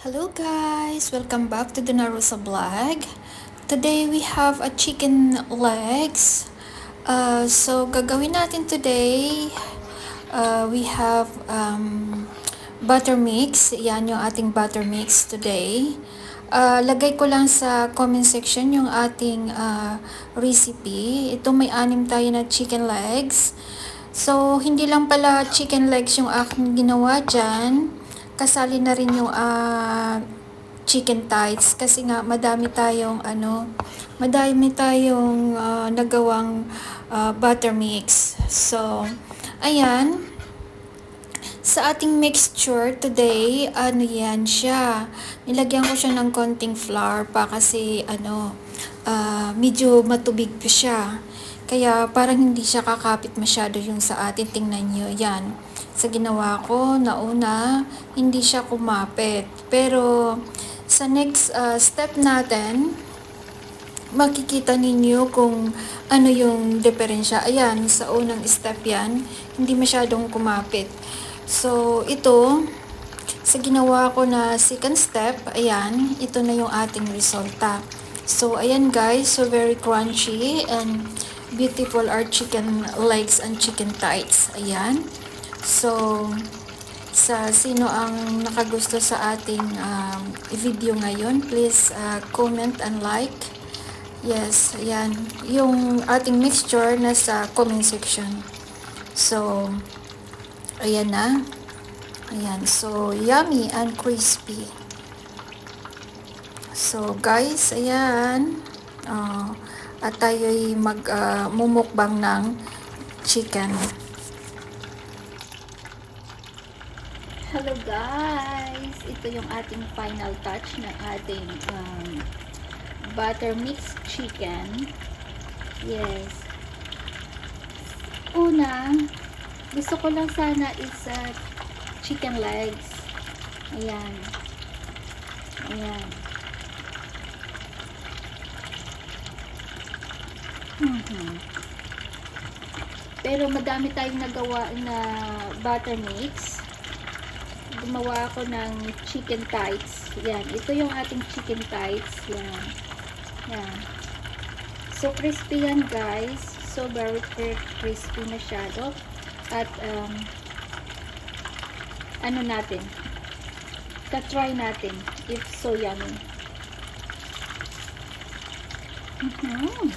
Hello guys! Welcome back to the Narusa vlog. Today we have a chicken legs. So gagawin natin today, we have butter mix. Yan yung ating butter mix today. Lagay ko lang sa comment section yung ating recipe. Ito may 6 tayo na chicken legs. So hindi lang pala chicken legs yung aking ginawa dyan. Kasali na rin yung chicken thighs kasi nga madami tayong nagawang butter mix. So, ayan. Sa ating mixture today, yan siya. Nilagyan ko siya ng konting flour pa kasi medyo matubig pa siya. Kaya parang hindi siya kakapit masyado yung sa atin. Tingnan nyo, yan. Sa ginawa ko, nauna, hindi siya kumapit. Pero, sa next step natin, makikita ninyo kung ano yung diferensya. Ayan, sa unang step yan, hindi masyadong kumapit. So, ito, sa ginawa ko na second step, ayan, ito na yung ating resulta. So, ayan guys, so very crunchy and beautiful our chicken legs and chicken thighs. Ayan. So, sa sino ang nakagusto sa ating video ngayon, please comment and like. Yes, ayan. Yung ating mixture nasa comment section. So, ayan na. Ayan. So, yummy and crispy. So, guys, ayan. At tayo'y mumukbang ng chicken. Hello guys! Ito yung ating final touch ng ating butter mix chicken. Yes. Una, gusto ko lang sana is chicken legs. Ayan. Ayan. Pero madami tayong nagawa na butter mix. Gumawa ako ng chicken thighs. Yan. Ito yung ating chicken thighs. Yan. Yan. So, crispy yan, guys. So, very crispy masyado. At, ano natin? Try natin if so yummy. Yan.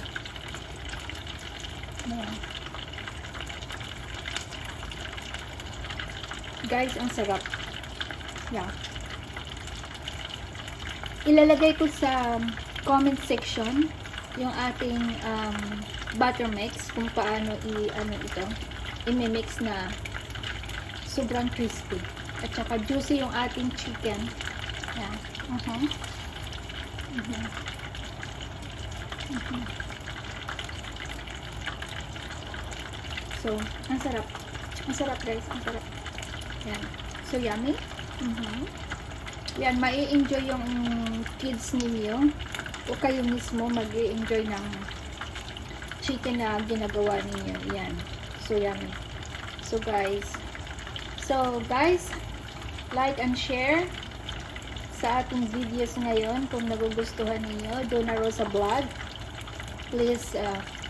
Guys, ang sarap. Yeah. Ilalagay ko sa comment section yung ating butter mix kung paano i-mix na sobrang crispy at saka juicy yung ating chicken. Yeah. So, ang sarap. Ang sarap guys, ang sarap. Yan. So, yummy. Yan, mai-enjoy yung kids ninyo o kayo mismo mag-i-enjoy ng chicken na ginagawa ninyo. Yan. So, yummy. So, guys, like and share sa ating videos ngayon. Kung nagugustuhan ninyo, Donna Rosa Vlog, please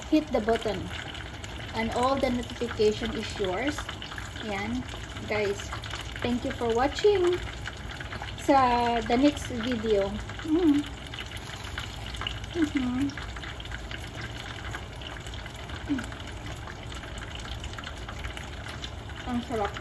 hit the button and all the notification is yours. Yan. Guys, thank you for watching sa the next video. Ang sarap.